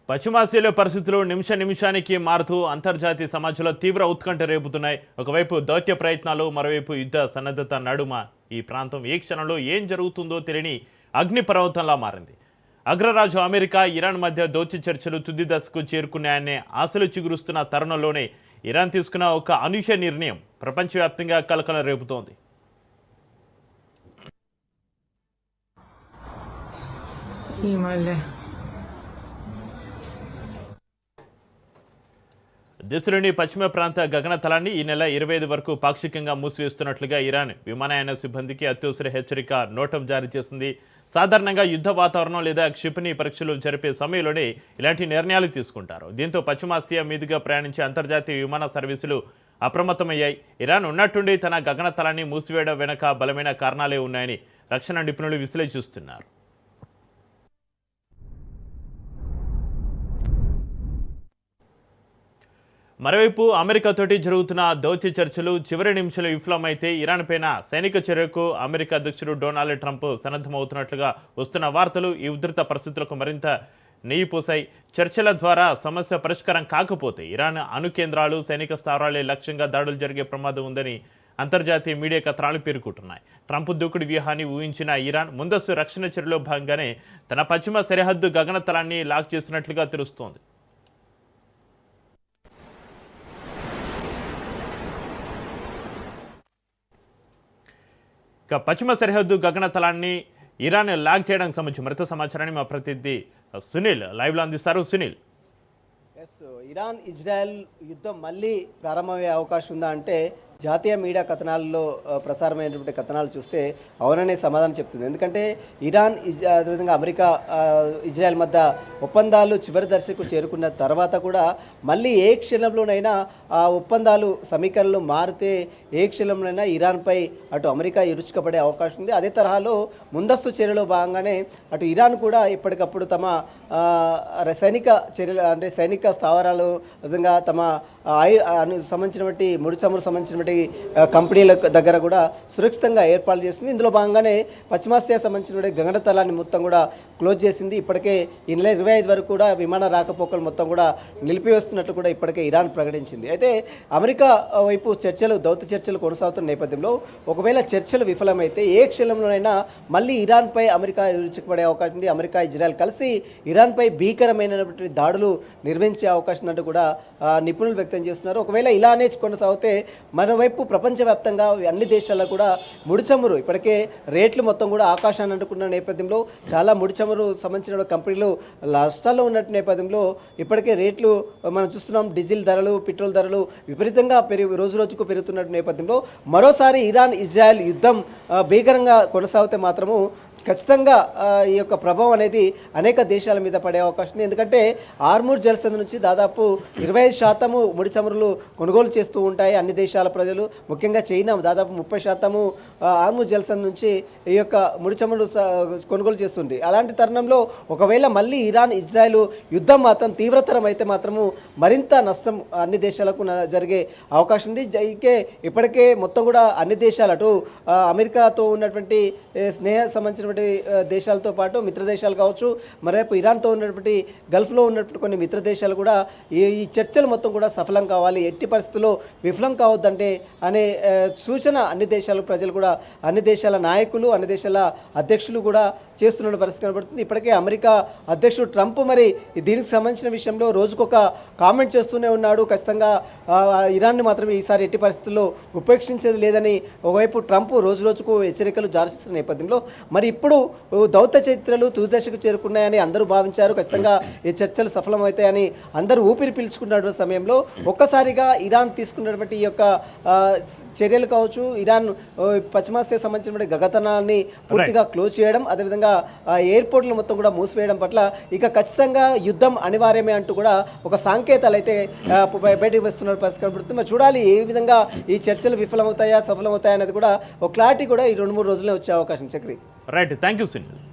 పశ్చిమాసియాలో పరిస్థితులు నిమిషానికి మారుతూ అంతర్జాతీయ సమాజంలో తీవ్ర ఉత్కంఠ రేపుతున్నాయి. ఒకవైపు దౌత్య ప్రయత్నాలు, మరోవైపు యుద్ధ సన్నద్ధత నడుమ ఈ ప్రాంతం ఏ క్షణంలో ఏం జరుగుతుందో తెలియని అగ్నిపర్వతంలా మారింది. అగ్రరాజు అమెరికా, ఇరాన్ మధ్య దౌత్య చర్చలు తుది దశకు చేరుకున్నాయనే ఆశలు చిగురుస్తున్న తరుణంలోనే ఇరాన్ తీసుకున్న ఒక అనూహ్య నిర్ణయం ప్రపంచవ్యాప్తంగా కలకలం రేపుతోంది. దేశంలోని పశ్చిమ ప్రాంత గగనతలాన్ని ఈ నెల 25 వరకు పాక్షికంగా మూసివేస్తున్నట్లుగా ఇరాన్ విమానయాన సిబ్బందికి అత్యవసర హెచ్చరిక నోటం జారీ చేసింది. సాధారణంగా యుద్ధ వాతావరణం లేదా క్షిపణి పరీక్షలు జరిపే సమయంలోనే ఇలాంటి నిర్ణయాలు తీసుకుంటారు. దీంతో పశ్చిమాసియా మీదుగా ప్రయాణించే అంతర్జాతీయ విమాన సర్వీసులు అప్రమత్తమయ్యాయి. ఇరాన్ ఉన్నట్టుండి తన గగనతలాన్ని మూసివేయడం వెనుక బలమైన కారణాలే ఉన్నాయని రక్షణ నిపుణులు విశ్లేషిస్తున్నారు. మరోవైపు అమెరికాతోటి జరుగుతున్న దౌత్య చర్చలు చివరి నిమిషంలో విఫలమైతే ఇరాన్ పైన సైనిక చర్యకు అమెరికా అధ్యక్షుడు డొనాల్డ్ ట్రంప్ సన్నద్ధమవుతున్నట్లుగా వస్తున్న వార్తలు ఈ ఉధృత పరిస్థితులకు మరింత నెయ్యి పోసాయి. చర్చల ద్వారా సమస్య పరిష్కారం కాకపోతే ఇరాన్ అణు కేంద్రాలు, సైనిక స్థావరాలే లక్ష్యంగా దాడులు జరిగే ప్రమాదం ఉందని అంతర్జాతీయ మీడియా కథనాలు పేర్కొంటున్నాయి. ట్రంప్ దూకుడు వ్యూహాన్ని ఊహించిన ఇరాన్ ముందస్తు రక్షణ చర్యలో భాగంగానే తన పశ్చిమ సరిహద్దు గగనతలాన్ని లాక్ చేసినట్లుగా తెలుస్తోంది. ఇక పశ్చిమ సరిహద్దు గగనతలాన్ని ఇరాన్ లాక్ చేయడానికి సంబంధించి మరింత సమాచారాన్ని మా ప్రతినిధి సునీల్ లైవ్లో అందిస్తారు. సునీల్, ఇరాన్ ఇజ్రాయెల్ యుద్ధం మళ్ళీ ప్రారంభమయ్యే అవకాశం ఉందా అంటే జాతీయ మీడియా కథనాల్లో ప్రసారమైనటువంటి కథనాలు చూస్తే అవుననే సమాధానం చెప్తుంది. ఎందుకంటే ఇరాన్ అదేవిధంగా అమెరికా, ఇజ్రాయెల్ మధ్య ఒప్పందాలు చివరి దశకు చేరుకున్న తర్వాత కూడా మళ్ళీ ఏ క్షణంలోనైనా ఆ ఒప్పందాలు సమీకరణలు మారితే ఏ క్షణంలోనైనా ఇరాన్పై అటు అమెరికా ఇరుచుకపడే అవకాశం ఉంది. అదే తరహాలో ముందస్తు చర్యలో భాగంగానే అటు ఇరాన్ కూడా ఇప్పటికప్పుడు తమ సైనిక చర్యలు అంటే సైనిక స్థావరాలు, విధంగా తమ సంబంధించినటువంటి ముడి చమురు సంబంధించినటువంటి కంపెనీల దగ్గర కూడా సురక్షితంగా ఏర్పాటు చేసింది. ఇందులో భాగంగానే పశ్చిమాసియా సంబంధించిన గగనతలాన్ని మొత్తం కూడా క్లోజ్ చేసింది. ఇప్పటికే ఈ నెల 25 వరకు కూడా విమాన రాకపోకలు మొత్తం కూడా నిలిపివేస్తున్నట్లు కూడా ఇప్పటికే ఇరాన్ ప్రకటించింది. అయితే అమెరికా వైపు దౌత్య చర్చలు కొనసాగుతున్న నేపథ్యంలో ఒకవేళ చర్చలు విఫలమైతే ఏ క్షణంలోనైనా మళ్ళీ ఇరాన్పై అమెరికా విరుచుకుపడే అవకాశం ఉంది. అమెరికా, ఇజ్రాయెల్ కలిసి ఇరాన్పై భీకరమైనటువంటి దాడులు నిర్వహించే అవకాశం ఉన్నట్టు కూడా నిపుణులు వ్యక్తం చేస్తున్నారు. ఒకవేళ ఇలానే కొనసాగితే మరోవైపు ప్రపంచవ్యాప్తంగా అన్ని దేశాల్లో కూడా ముడిచమురు ఇప్పటికే రేట్లు మొత్తం కూడా ఆకాశాన్ని అంటుకున్న నేపథ్యంలో చాలా ముడిచమురు సంబంధించిన కంపెనీలు నష్టాల్లో ఉన్నట్టు నేపథ్యంలో ఇప్పటికే రేట్లు మనం చూస్తున్నాం. డీజిల్ ధరలు, పెట్రోల్ ధరలు విపరీతంగా రోజు రోజుకు పెరుగుతున్న నేపథ్యంలో మరోసారి ఇరాన్ ఇజ్రాయెల్ యుద్ధం భీకరంగా కొనసాగితే మాత్రము ఖచ్చితంగా ఈ యొక్క ప్రభావం అనేది అనేక దేశాల మీద పడే అవకాశం ఉంది. ఎందుకంటే హార్ముజ్ జలసంధి నుంచి దాదాపు 25% ముడి చమురులు కొనుగోలు చేస్తూ ఉంటాయి అన్ని దేశాల ప్రజలు. ముఖ్యంగా చైనా దాదాపు 30% హార్ముజ్ జలసంధి నుంచి ఈ యొక్క ముడి చమురు కొనుగోలు చేస్తుంది. అలాంటి తరుణంలో ఒకవేళ మళ్ళీ ఇరాన్ ఇజ్రాయెల్ యుద్ధం మాత్రం తీవ్రతరం అయితే మాత్రము మరింత నష్టం అన్ని దేశాలకు జరిగే అవకాశం ఉంది. ఇప్పటికే మొత్తం కూడా అన్ని దేశాలు అటు అమెరికాతో ఉన్నటువంటి స్నేహ సంబంధించిన దేశాలతో పాటు మిత్ర దేశాలు కావచ్చు, మరోవైపు ఇరాన్తో ఉన్నటువంటి గల్ఫ్లో ఉన్నటువంటి కొన్ని మిత్ర దేశాలు కూడా ఈ చర్చలు మొత్తం కూడా సఫలం కావాలి, ఎట్టి పరిస్థితుల్లో విఫలం కావద్దంటే అనే సూచన అన్ని దేశాల ప్రజలు కూడా, అన్ని దేశాల నాయకులు, అన్ని దేశాల అధ్యక్షులు కూడా చేస్తున్న పరిస్థితి కనబడుతుంది. ఇప్పటికే అమెరికా అధ్యక్షుడు ట్రంప్ మరి దీనికి సంబంధించిన విషయంలో రోజుకొక కామెంట్ చేస్తూనే ఉన్నాడు. ఖచ్చితంగా ఇరాన్ని మాత్రం ఈసారి ఎట్టి పరిస్థితుల్లో ఉపేక్షించేది లేదని ఒకవైపు ట్రంప్ రోజు రోజుకు హెచ్చరికలు జారీ చేస్తున్న నేపథ్యంలో మరి ఇప్పుడు దౌత్య చరిత్రలు తుది దశకు చేరుకున్నాయని అందరూ భావించారు. ఖచ్చితంగా ఈ చర్చలు సఫలమవుతాయని అందరూ ఊపిరి పీల్చుకున్న సమయంలో ఒక్కసారిగా ఇరాన్ తీసుకున్నటువంటి ఈ యొక్క చర్యలు కావచ్చు, ఇరాన్ పశ్చిమాసియా సంబంధించిన గగనతలాన్ని పూర్తిగా క్లోజ్ చేయడం, అదేవిధంగా ఎయిర్పోర్ట్లు మొత్తం కూడా మూసివేయడం పట్ల ఇక ఖచ్చితంగా యుద్ధం అనివార్యమే అంటూ కూడా ఒక సంకేతాలు అయితే బయటకు వస్తున్న పరిస్థితి కనబడుతుంది. మరి చూడాలి ఏ విధంగా ఈ చర్చలు విఫలమవుతాయా, సఫలమవుతాయా అనేది కూడా ఒక క్లారిటీ కూడా ఈ 2-3 రోజుల్లో వచ్చే అవకాశం. Chakri, right, thank you Sunil.